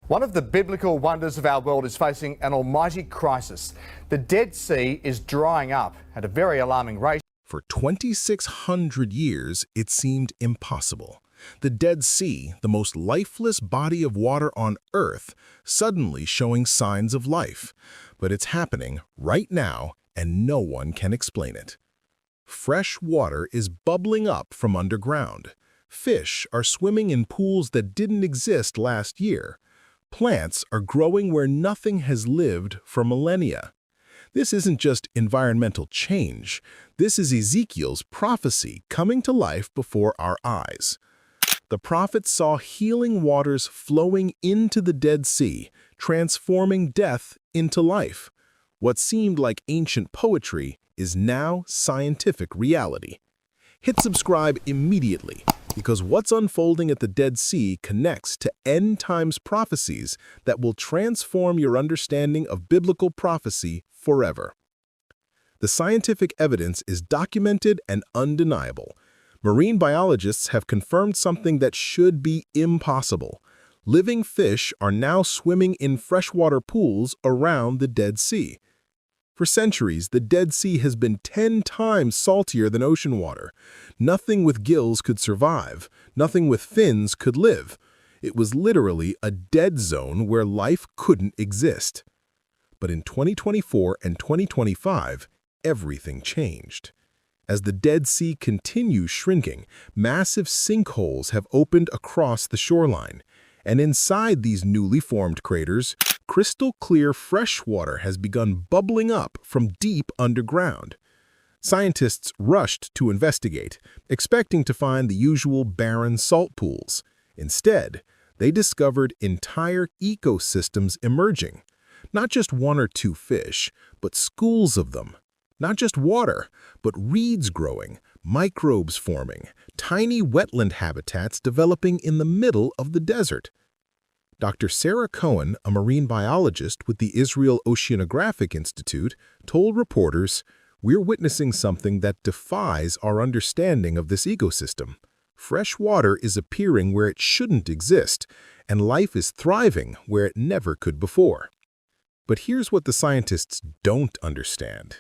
One of the biblical wonders of our world is facing an almighty crisis. The Dead Sea is drying up at a very alarming rate. For 2,600 years, it seemed impossible. The Dead Sea, the most lifeless body of water on Earth, suddenly showing signs of life. But it's happening right now, and no one can explain it. Fresh water is bubbling up from underground. Fish are swimming in pools that didn't exist last year. Plants are growing where nothing has lived for millennia. This isn't just environmental change. This is Ezekiel's prophecy coming to life before our eyes. The prophet saw healing waters flowing into the Dead Sea, transforming death into life. What seemed like ancient poetry is now scientific reality. Hit subscribe immediately, because what's unfolding at the Dead Sea connects to end times prophecies that will transform your understanding of biblical prophecy forever. The scientific evidence is documented and undeniable. Marine biologists have confirmed something that should be impossible. Living fish are now swimming in freshwater pools around the Dead Sea. For centuries, the Dead Sea has been 10 times saltier than ocean water. Nothing with gills could survive. Nothing with fins could live. It was literally a dead zone where life couldn't exist. But in 2024 and 2025, everything changed. As the Dead Sea continues shrinking, massive sinkholes have opened across the shoreline. And inside these newly formed craters, crystal-clear fresh water has begun bubbling up from deep underground. Scientists rushed to investigate, expecting to find the usual barren salt pools. Instead, they discovered entire ecosystems emerging. Not just one or two fish, but schools of them. Not just water, but reeds growing, microbes forming, tiny wetland habitats developing in the middle of the desert. Dr. Sarah Cohen, a marine biologist with the Israel Oceanographic Institute, told reporters, "We're witnessing something that defies our understanding of this ecosystem. Fresh water is appearing where it shouldn't exist, and life is thriving where it never could before." But here's what the scientists don't understand.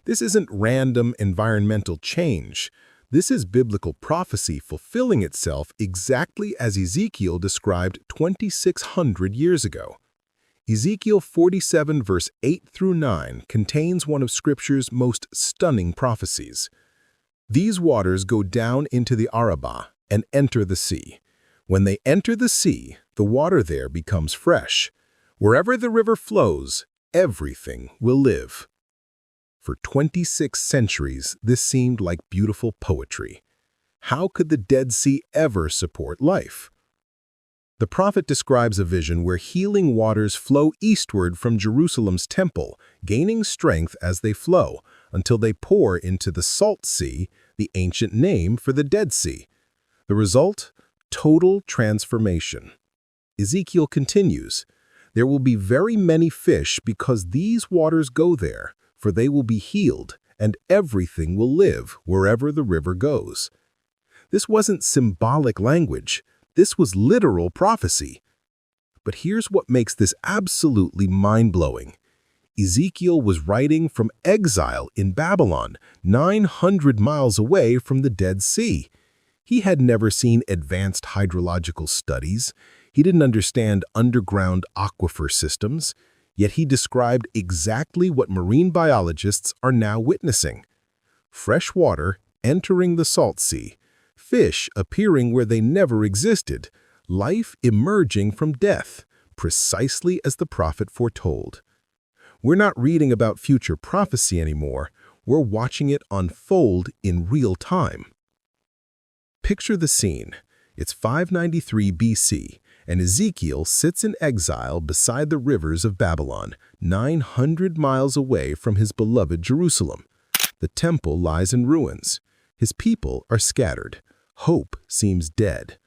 This isn't random environmental change. This is biblical prophecy fulfilling itself exactly as Ezekiel described 2,600 years ago. Ezekiel 47 verse 8 through 9 contains one of Scripture's most stunning prophecies. These waters go down into the Arabah and enter the sea. When they enter the sea, the water there becomes fresh. Wherever the river flows, everything will live. For 26 centuries, this seemed like beautiful poetry. How could the Dead Sea ever support life? The prophet describes a vision where healing waters flow eastward from Jerusalem's temple, gaining strength as they flow, until they pour into the Salt Sea, the ancient name for the Dead Sea. The result? Total transformation. Ezekiel continues, "There will be very many fish because these waters go there, for they will be healed, and everything will live wherever the river goes." This wasn't symbolic language. This was literal prophecy. But here's what makes this absolutely mind-blowing. Ezekiel was writing from exile in Babylon, 900 miles away from the Dead Sea. He had never seen advanced hydrological studies. He didn't understand underground aquifer systems. Yet he described exactly what marine biologists are now witnessing. Fresh water entering the Salt Sea, fish appearing where they never existed, life emerging from death, precisely as the prophet foretold. We're not reading about future prophecy anymore. We're watching it unfold in real time. Picture the scene. It's 593 BC. And Ezekiel sits in exile beside the rivers of Babylon, 900 miles away from his beloved Jerusalem. The temple lies in ruins. His people are scattered. Hope seems dead.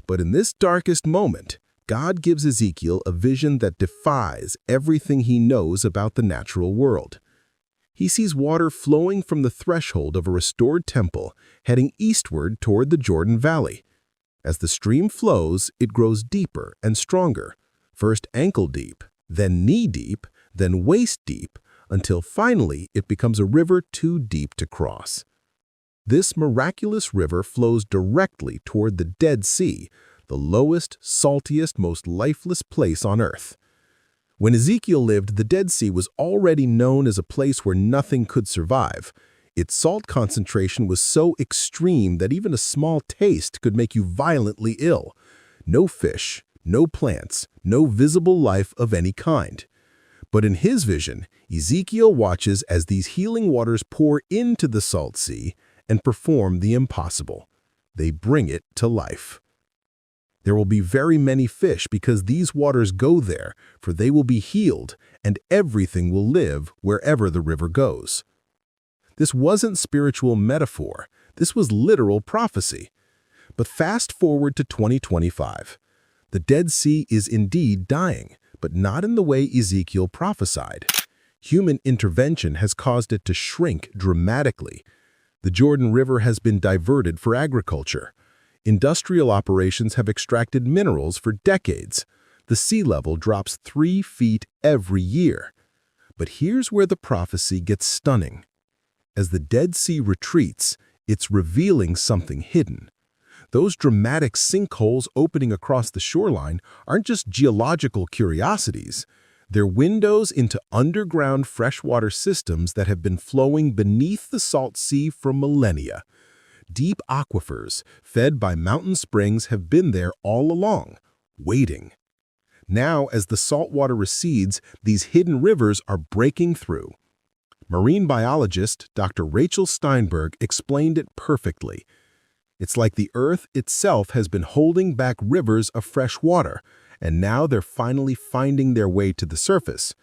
But in this darkest moment, God gives Ezekiel a vision that defies everything he knows about the natural world. He sees water flowing from the threshold of a restored temple, heading eastward toward the Jordan Valley. As the stream flows, it grows deeper and stronger. first ankle deep, then knee deep, then waist deep, until finally it becomes a river too deep to cross. This miraculous river flows directly toward the Dead Sea, the lowest, saltiest, most lifeless place on earth. When Ezekiel lived, the Dead Sea was already known as a place where nothing could survive. Its salt concentration was so extreme that even a small taste could make you violently ill. No fish, no plants, no visible life of any kind. But in his vision, Ezekiel watches as these healing waters pour into the salt sea and perform the impossible. They bring it to life. There will be very many fish because these waters go there, for they will be healed, and everything will live wherever the river goes. This wasn't spiritual metaphor. This was literal prophecy. But fast forward to 2025. The Dead Sea is indeed dying, but not in the way Ezekiel prophesied. Human intervention has caused it to shrink dramatically. The Jordan River has been diverted for agriculture. Industrial operations have extracted minerals for decades. The sea level drops 3 feet every year. But here's where the prophecy gets stunning. As the Dead Sea retreats, it's revealing something hidden. Those dramatic sinkholes opening across the shoreline aren't just geological curiosities. They're windows into underground freshwater systems that have been flowing beneath the salt sea for millennia. Deep aquifers, fed by mountain springs, have been there all along, waiting. Now, as the salt water recedes, these hidden rivers are breaking through. Marine biologist Dr. Rachel Steinberg explained it perfectly. It's like the earth itself has been holding back rivers of fresh water, and now they're finally finding their way to the surface.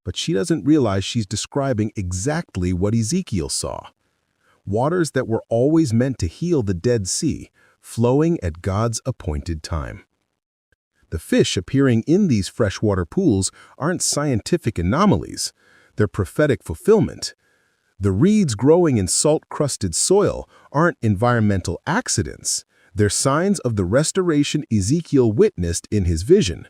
But she doesn't realize she's describing exactly what Ezekiel saw. Waters that were always meant to heal the Dead Sea, flowing at God's appointed time. The fish appearing in these freshwater pools aren't scientific anomalies. They're prophetic fulfillment. The reeds growing in salt-crusted soil aren't environmental accidents. They're signs of the restoration Ezekiel witnessed in his vision.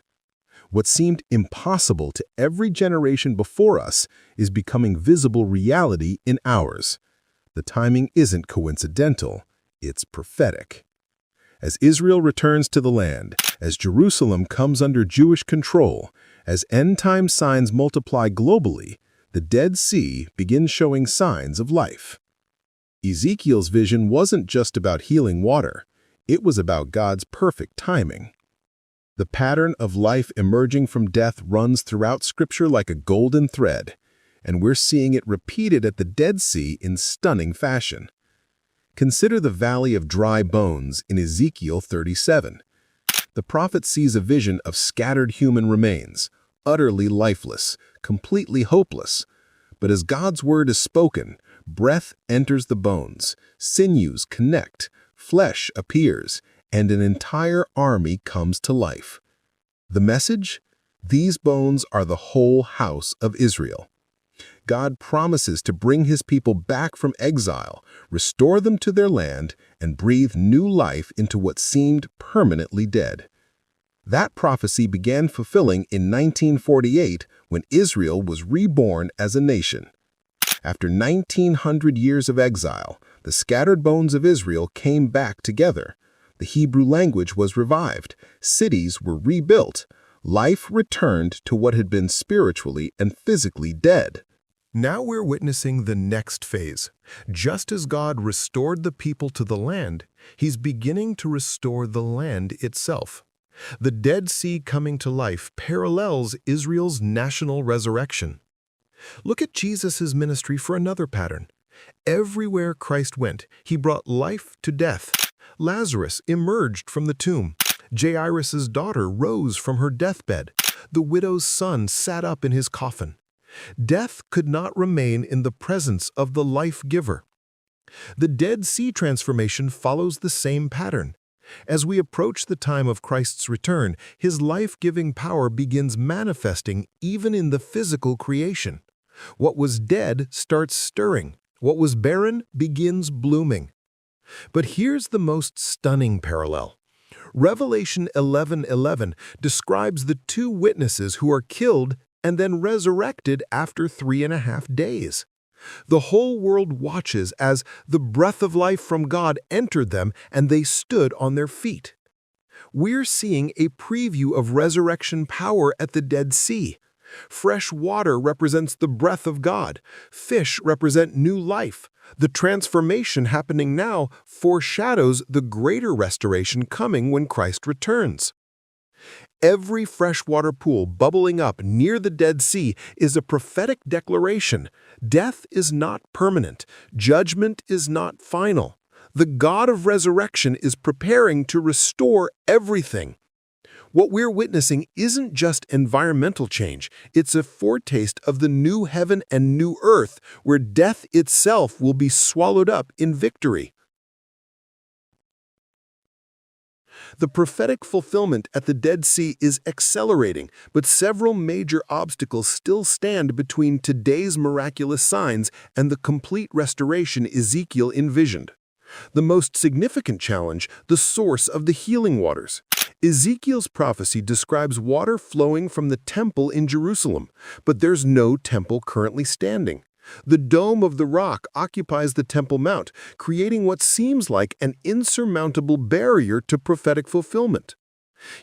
What seemed impossible to every generation before us is becoming visible reality in ours. The timing isn't coincidental, it's prophetic. As Israel returns to the land, as Jerusalem comes under Jewish control, as end-time signs multiply globally, the Dead Sea begins showing signs of life. Ezekiel's vision wasn't just about healing water, it was about God's perfect timing. The pattern of life emerging from death runs throughout Scripture like a golden thread, and we're seeing it repeated at the Dead Sea in stunning fashion. Consider the valley of dry bones in Ezekiel 37. The prophet sees a vision of scattered human remains, utterly lifeless, completely hopeless. But as God's word is spoken, breath enters the bones, sinews connect, flesh appears, and an entire army comes to life. The message? These bones are the whole house of Israel. God promises to bring his people back from exile, restore them to their land, and breathe new life into what seemed permanently dead. That prophecy began fulfilling in 1948 when Israel was reborn as a nation. After 1900 years of exile, the scattered bones of Israel came back together. The Hebrew language was revived, cities were rebuilt, life returned to what had been spiritually and physically dead. Now we're witnessing the next phase. Just as God restored the people to the land, he's beginning to restore the land itself. The Dead Sea coming to life parallels Israel's national resurrection. Look at Jesus' ministry for another pattern. Everywhere Christ went, he brought life to death. Lazarus emerged from the tomb. Jairus' daughter rose from her deathbed. The widow's son sat up in his coffin. Death could not remain in the presence of the life-giver. The Dead Sea transformation follows the same pattern. As we approach the time of Christ's return, his life-giving power begins manifesting even in the physical creation. What was dead starts stirring. What was barren begins blooming. But here's the most stunning parallel. Revelation 11:11 describes the two witnesses who are killed and then resurrected after 3.5 days. The whole world watches as the breath of life from God entered them and they stood on their feet. We're seeing a preview of resurrection power at the Dead Sea. Fresh water represents the breath of God. Fish represent new life. The transformation happening now foreshadows the greater restoration coming when Christ returns. Every freshwater pool bubbling up near the Dead Sea is a prophetic declaration. Death is not permanent. Judgment is not final. The God of resurrection is preparing to restore everything. What we're witnessing isn't just environmental change, it's a foretaste of the new heaven and new earth where death itself will be swallowed up in victory. The prophetic fulfillment at the Dead Sea is accelerating, but several major obstacles still stand between today's miraculous signs and the complete restoration Ezekiel envisioned. The most significant challenge, the source of the healing waters. Ezekiel's prophecy describes water flowing from the temple in Jerusalem, but there's no temple currently standing. The dome of the rock occupies the Temple Mount, creating what seems like an insurmountable barrier to prophetic fulfillment.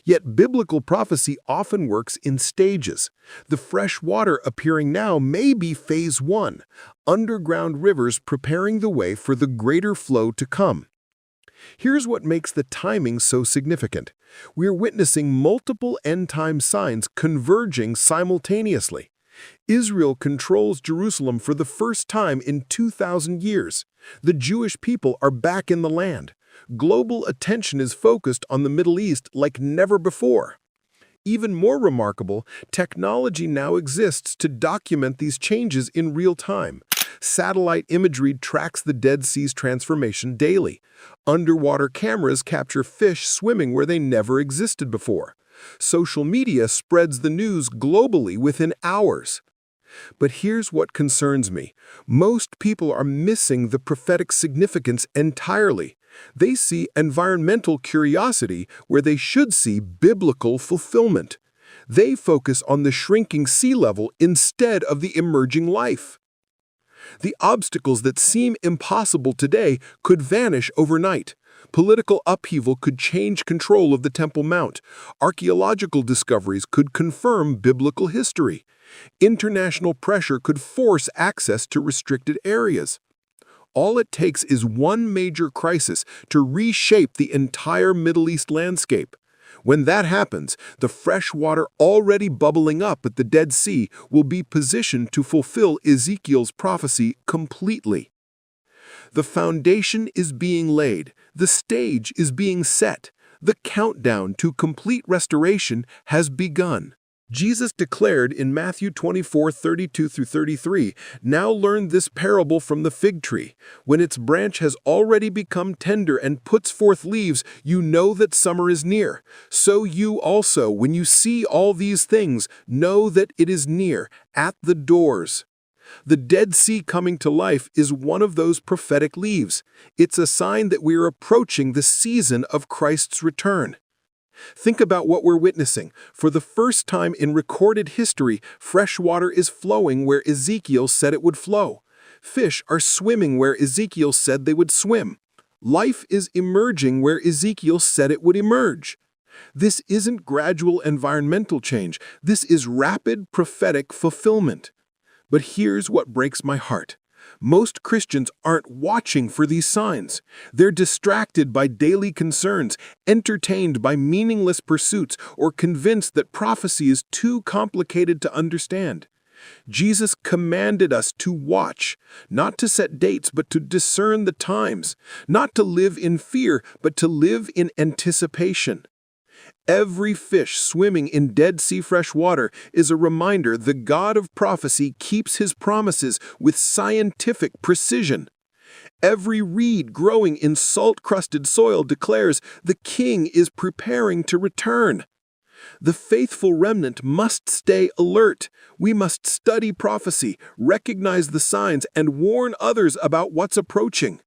Yet biblical prophecy often works in stages. The fresh water appearing now may be phase 1, underground rivers preparing the way for the greater flow to come. Here's what makes the timing so significant. We're witnessing multiple end-time signs converging simultaneously. Israel controls Jerusalem for the first time in 2,000 years. The Jewish people are back in the land. Global attention is focused on the Middle East like never before. Even more remarkable, technology now exists to document these changes in real time. Satellite imagery tracks the Dead Sea's transformation daily. Underwater cameras capture fish swimming where they never existed before. Social media spreads the news globally within hours. But here's what concerns me. Most people are missing the prophetic significance entirely. They see environmental curiosity where they should see biblical fulfillment. They focus on the shrinking sea level instead of the emerging life. The obstacles that seem impossible today could vanish overnight. Political upheaval could change control of the Temple Mount. Archaeological discoveries could confirm biblical history. International pressure could force access to restricted areas. All it takes is one major crisis to reshape the entire Middle East landscape. When that happens, the fresh water already bubbling up at the Dead Sea will be positioned to fulfill Ezekiel's prophecy completely. The foundation is being laid, the stage is being set, the countdown to complete restoration has begun. Jesus declared in Matthew 24:32-33, "Now learn this parable from the fig tree. When its branch has already become tender and puts forth leaves, you know that summer is near. So you also, when you see all these things, know that it is near, at the doors." The Dead Sea coming to life is one of those prophetic leaves. It's a sign that we are approaching the season of Christ's return. Think about what we're witnessing. For the first time in recorded history, fresh water is flowing where Ezekiel said it would flow. Fish are swimming where Ezekiel said they would swim. Life is emerging where Ezekiel said it would emerge. This isn't gradual environmental change. This is rapid prophetic fulfillment. But here's what breaks my heart. Most Christians aren't watching for these signs. They're distracted by daily concerns, entertained by meaningless pursuits, or convinced that prophecy is too complicated to understand. Jesus commanded us to watch, not to set dates, but to discern the times, not to live in fear, but to live in anticipation. Every fish swimming in Dead Sea fresh water is a reminder the God of prophecy keeps his promises with scientific precision. Every reed growing in salt-crusted soil declares the King is preparing to return. The faithful remnant must stay alert. We must study prophecy, recognize the signs, and warn others about what's approaching.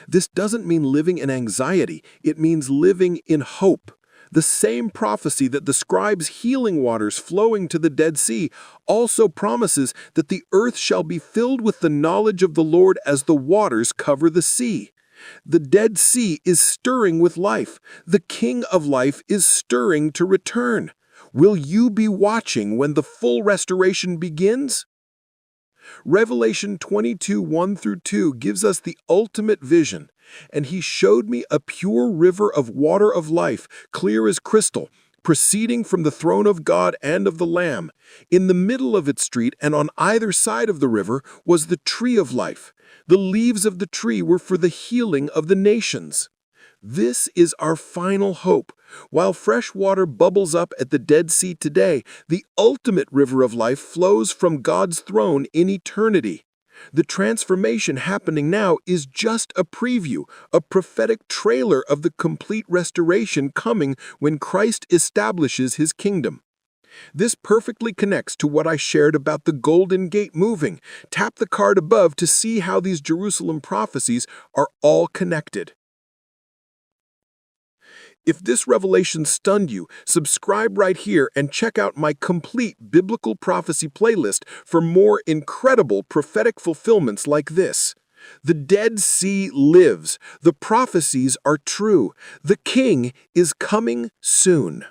This doesn't mean living in anxiety. It means living in hope. The same prophecy that describes healing waters flowing to the Dead Sea also promises that the earth shall be filled with the knowledge of the Lord as the waters cover the sea. The Dead Sea is stirring with life. The King of Life is stirring to return. Will you be watching when the full restoration begins? Revelation 22:1-2 gives us the ultimate vision. And he showed me a pure river of water of life, clear as crystal, proceeding from the throne of God and of the Lamb. In the middle of its street and on either side of the river was the tree of life. The leaves of the tree were for the healing of the nations. This is our final hope. While fresh water bubbles up at the Dead Sea today, the ultimate river of life flows from God's throne in eternity. The transformation happening now is just a preview, a prophetic trailer of the complete restoration coming when Christ establishes his kingdom. This perfectly connects to what I shared about the Golden Gate moving. Tap the card above to see how these Jerusalem prophecies are all connected. If this revelation stunned you, subscribe right here and check out my complete biblical prophecy playlist for more incredible prophetic fulfillments like this. The Dead Sea lives. The prophecies are true. The King is coming soon.